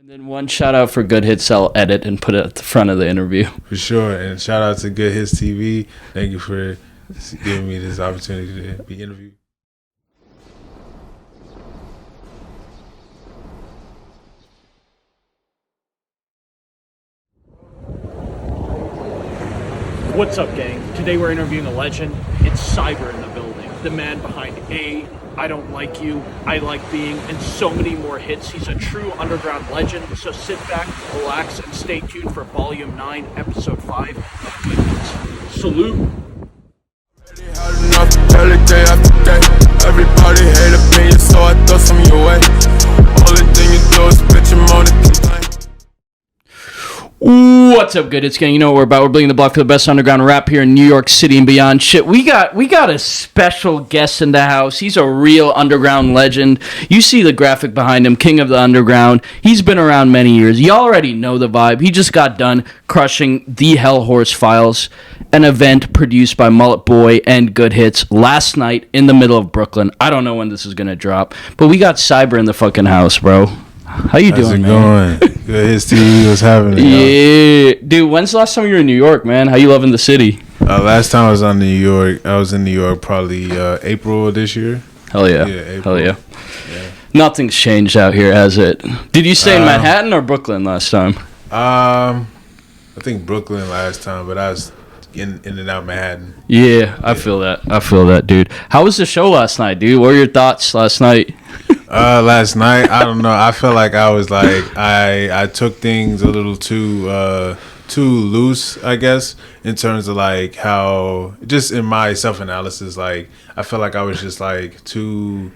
And then one shout out for Good Hits, I'll edit and put it at the front of the interview. For sure. And shout out to Good Hits TV. Thank you for giving me this opportunity to be interviewed. What's up, gang? Today we're interviewing a legend. It's Sybyr in the building. The man behind I Don't Like You, I Like Being, and so many more hits. He's a true underground legend. So sit back, relax, and stay tuned for Volume 9, Episode 5 of Good Hits. Salute! Everybody hate opinion, so I throw some your way. Only thing you do is bitch your moan and complain. What's up, Good Hits gang? You know what we're about. We're bleeding the block for the best underground rap here in New York City and beyond. Shit, we got a special guest in the house. He's a real underground legend. You see the graphic behind him, King of the Underground. He's been around many years. You already know the vibe. He just got done crushing the Hell Horse Files, an event produced by Mullet Boy and Good Hits last night in the middle of Brooklyn. I don't know when this is gonna drop, but we got Sybyr in the fucking house, bro. How you doing, man? How's it going? Good Hits TV was happening. Yeah, dude. When's the last time you were in New York, man? How you loving the city? Last time I was in New York probably April of this year. Hell yeah, April. hell yeah. Nothing's changed out here, has it? Did you stay in Manhattan or Brooklyn last time? I think Brooklyn last time, but I was in and out Manhattan. Yeah, I feel that, dude. How was the show last night, dude? What were your thoughts last night? Last night, I don't know. I feel like I was like I took things a little too loose, I guess, in terms of like how just in my self-analysis, like I felt like I was just like too.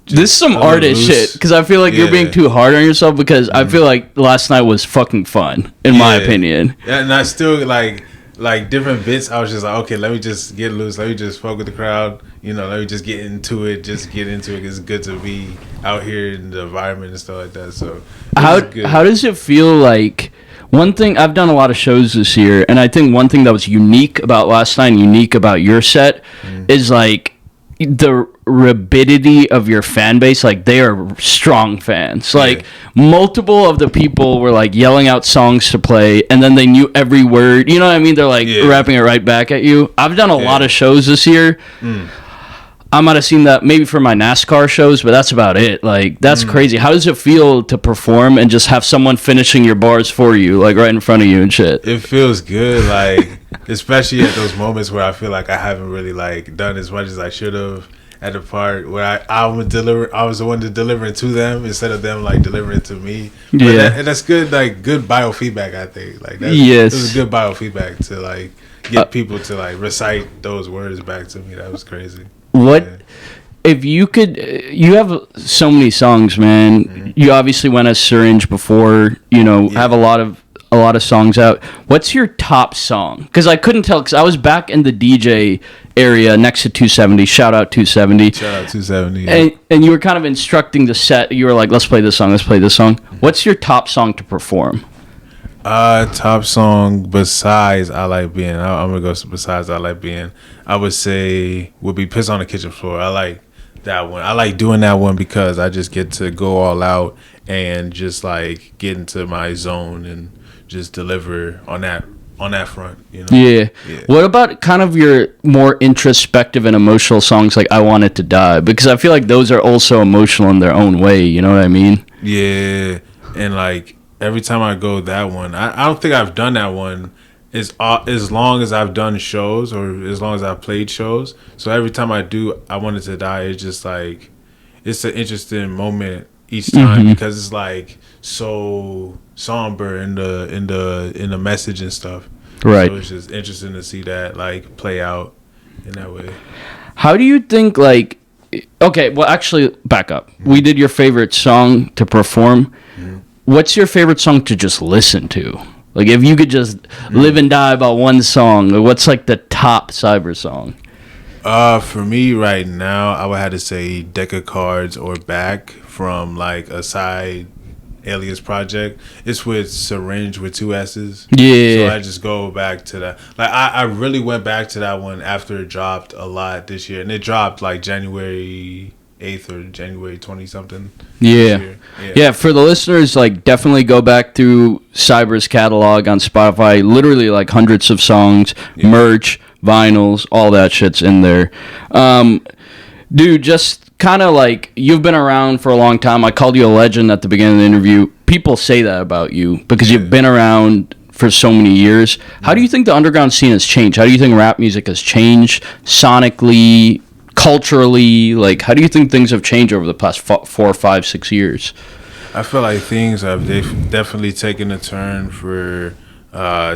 This is some artist shit, because I feel like you're being too hard on yourself, because I feel like last night was fucking fun, in my opinion. Yeah, and I still like different bits. I was just like, okay, let me just get loose. Let me just fuck with the crowd. You know, let me just get into it. Just get into it. It's good to be out here in the environment and stuff like that. So how does it feel like? One thing, I've done a lot of shows this year, and I think one thing that was unique about last night and unique about your set is like the rabidity of your fan base. Like, they are strong fans. Like, multiple of the people were like yelling out songs to play, and then they knew every word. You know what I mean? They're like rapping it right back at you. I've done a lot of shows this year. I might have seen that maybe for my NASCAR shows, but that's about it. Like, that's crazy. How does it feel to perform and just have someone finishing your bars for you, like right in front of you and shit? It feels good, like especially at those moments where I feel like I haven't really like done as much as I should have. At the part where I was the one to deliver it to them instead of them like delivering it to me. And that's good, like good biofeedback. I think like this is good biofeedback to like get people to like recite those words back to me. That was crazy. If you could, you have so many songs, man. You obviously went as Syringe before, you know, have a lot of songs out. What's your top song? Because I couldn't tell, because I was back in the DJ area next to 270. Shout out 270. Shout out 270. Yeah. And you were kind of instructing the set. You were like, let's play this song, let's play this song. What's your top song to perform? Top song besides I Like Being. I'm gonna go besides I Like Being. I would say would be Piss on the Kitchen Floor. I like that one. I like doing that one because I just get to go all out and just like get into my zone and just deliver on that front, you know. Yeah. What about kind of your more introspective and emotional songs like I Want It to Die? Because I feel like those are also emotional in their own way, you know what I mean? Yeah. And like every time I go that one, I don't think I've done that one as long as I've done shows or as long as I've played shows. So every time I do I Want It to Die, it's just like it's an interesting moment each time because it's like so somber in the message and stuff. Right. So it's just interesting to see that like play out in that way. How do you think, like, okay, well, actually, back up. We did your favorite song to perform. What's your favorite song to just listen to? Like, if you could just live and die about one song, what's like the top Sybyr song? For me right now, I would have to say Deck of Cards or Back from like a side Alias project. It's with Syringe with 2 S's. Yeah. So I just go back to that. Like I really went back to that one after it dropped a lot this year. And it dropped like January 8th or January 20 something. Yeah. Yeah, for the listeners, like, definitely go back through Sybyr's catalog on Spotify. Literally, like, hundreds of songs, merch, vinyls, all that shit's in there. Dude, just kind of like, you've been around for a long time. I called you a legend at the beginning of the interview. People say that about you because you've been around for so many years. How do you think the underground scene has changed? How do you think rap music has changed sonically, culturally? Like, how do you think things have changed over the past 4, 5, 6 years? I feel like things have definitely taken a turn for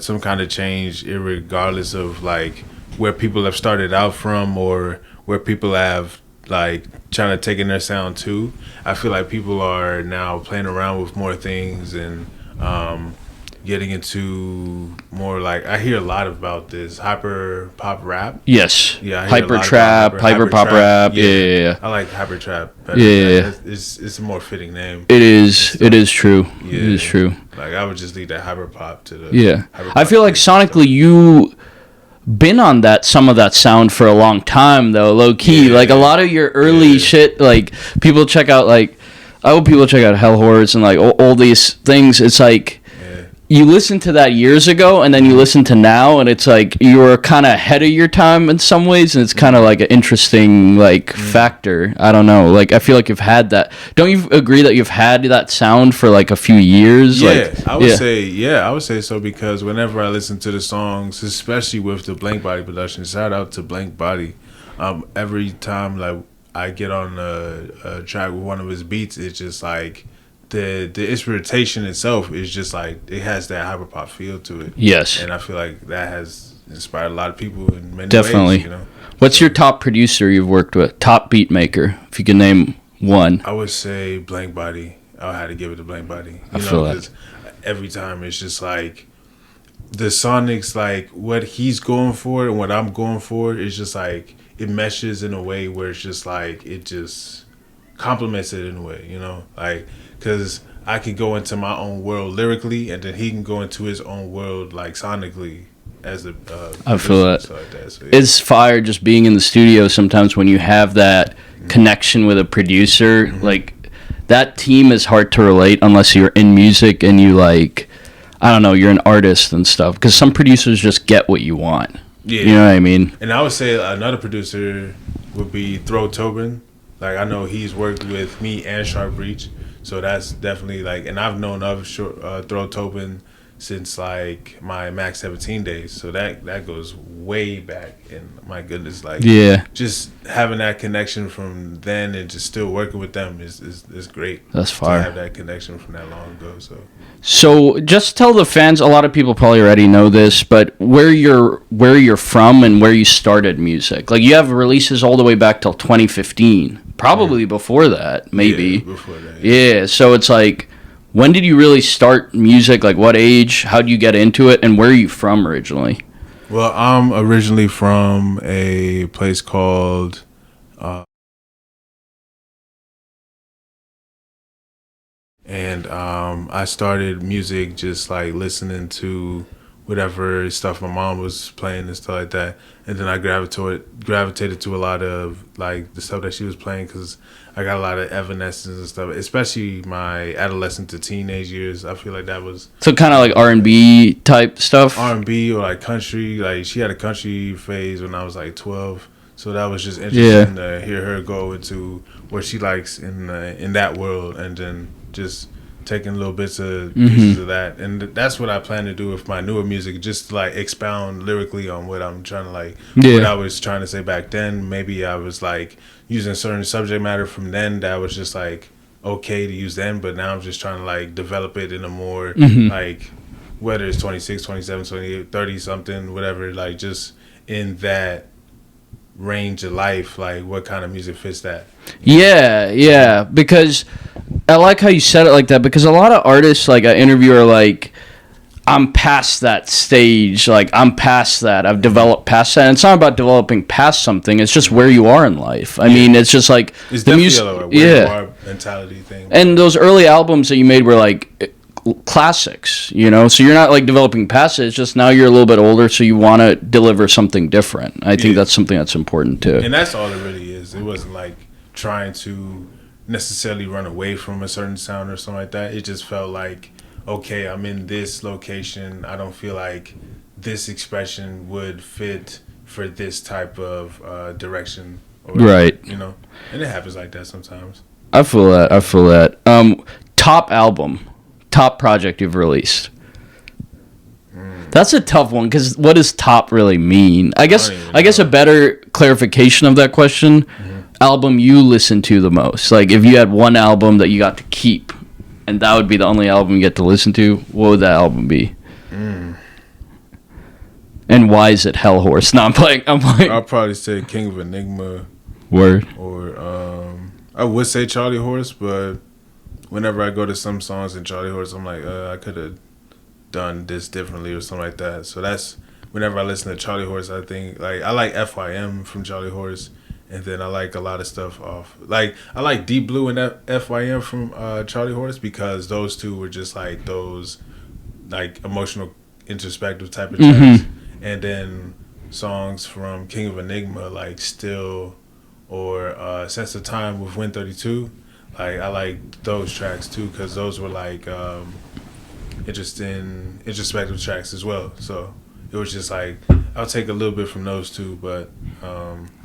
some kind of change, regardless of like where people have started out from or where people have like trying to take in their sound too. I feel like people are now playing around with more things and getting into more, like, I hear a lot about this hyper pop rap. Yes. Yeah. Hyper trap, hyper pop rap. Yeah. I like hyper trap better. Yeah. It's a more fitting name. It is. It is true. Yeah. It is true. Like, I would just leave that hyper pop to the. Yeah. Hyper-pop I feel like sonically you been on some of that sound for a long time though, low key. Like a lot of your early shit, like people check out, like I hope people check out Hell Horrors and like all these things. It's like you listen to that years ago and then you listen to now and it's like you were kind of ahead of your time in some ways, and it's kind of like an interesting like factor. I don't know, like I feel like you've had that. Don't you agree that you've had that sound for like a few years? I would say so, because whenever I listen to the songs, especially with the Blank Body production, shout out to Blank Body, every time like I get on a track with one of his beats, it's just like the instrumentation itself is just like, it has that hyperpop feel to it. Yes. And I feel like that has inspired a lot of people in many Definitely. ways, you know. What's your top producer you've worked with? Top beat maker, if you can name one. I would say Blank Body. I would have to give it to Blank Body. I feel that. Every time it's just like the sonics, like what he's going for and what I'm going for is just like, it meshes in a way where it's just like, it just complements it in a way, you know, like, because I could go into my own world lyrically and then he can go into his own world like sonically as a I feel that. Like that. So, It's fire just being in the studio sometimes when you have that connection with a producer. Like that team is hard to relate unless you're in music and you like, I don't know, you're an artist and stuff, because some producers just get what you want. Yeah. You know what I mean? And I would say another producer would be Throw Tobin. Like, I know he's worked with me and Sharp Reach, so that's definitely like, and I've known of Throw Tobin since like my Max 17 days, so that goes way back. And my goodness, like, just having that connection from then and just still working with them is great. That's fire. To have that connection from that long ago. So just tell the fans, a lot of people probably already know this, but where you're from and where you started music. Like, you have releases all the way back till 2015, probably before that, maybe. Yeah, before that. Yeah, so it's like, when did you really start music? Like, what age? How did you get into it? And where are you from originally? Well, I'm originally from a place called and I started music just like listening to whatever stuff my mom was playing and stuff like that, and then I gravitated to a lot of like the stuff that she was playing, because I got a lot of Evanescence and stuff, especially my adolescent to teenage years. I feel like that was so kind of like R&B type stuff. R&B or like country. Like, she had a country phase when I was like 12, so that was just interesting to hear her go into what she likes in that world, and then just taking little bits of pieces of that. And that's what I plan to do with my newer music, just to like expound lyrically on what I'm trying to like, what I was trying to say back then. Maybe I was like using certain subject matter from then that was just like okay to use then, but now I'm just trying to like develop it in a more like, whether it's 26, 27, 28, 30 something, whatever, like just in that range of life, like what kind of music fits that. Yeah, because I like how you said it like that, because a lot of artists like I interview are like, I'm past that stage, like I'm past that, I've developed past that. And it's not about developing past something, it's just where you are in life. I mean, it's just like it's the music, where you are mentality thing. And those early albums that you made were like classics, you know, so you're not like developing past it, it's just now you're a little bit older, so you want to deliver something different. I think that's something that's important too. And that's all it really is. It wasn't like trying to necessarily run away from a certain sound or something like that. It just felt like, okay, I'm in this location. I don't feel like this expression would fit for this type of direction. Or, Right. You know, and it happens like that sometimes. I feel that. Top album, top project you've released. That's a tough one because what does top really mean? I guess a better clarification of that question, album you listen to the most. Like if you had one album that you got to keep, and that would be the only album you get to listen to, what would that album be? And why is it Hell Horse? No, I'm playing. I'll probably say King of Enigma. Word. Or I would say Charlie Horse, but whenever I go to some songs in Charlie Horse, I'm like, I could have done this differently or something like that. So that's whenever I listen to Charlie Horse, I think like I like FYM from Charlie Horse, and then I like a lot of stuff off. Like I like Deep Blue and FYM from Charlie Horse because those two were just like those like emotional, introspective type of tracks. And then songs from King of Enigma like Still or Sense of Time with Win 32. Like I like those tracks too because those were like interesting, introspective tracks as well. So it was just like I'll take a little bit from those two, but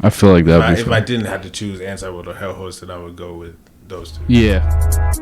I feel like that. If I didn't have to choose Anti-World or Hell Horse, then I would go with those two. Yeah.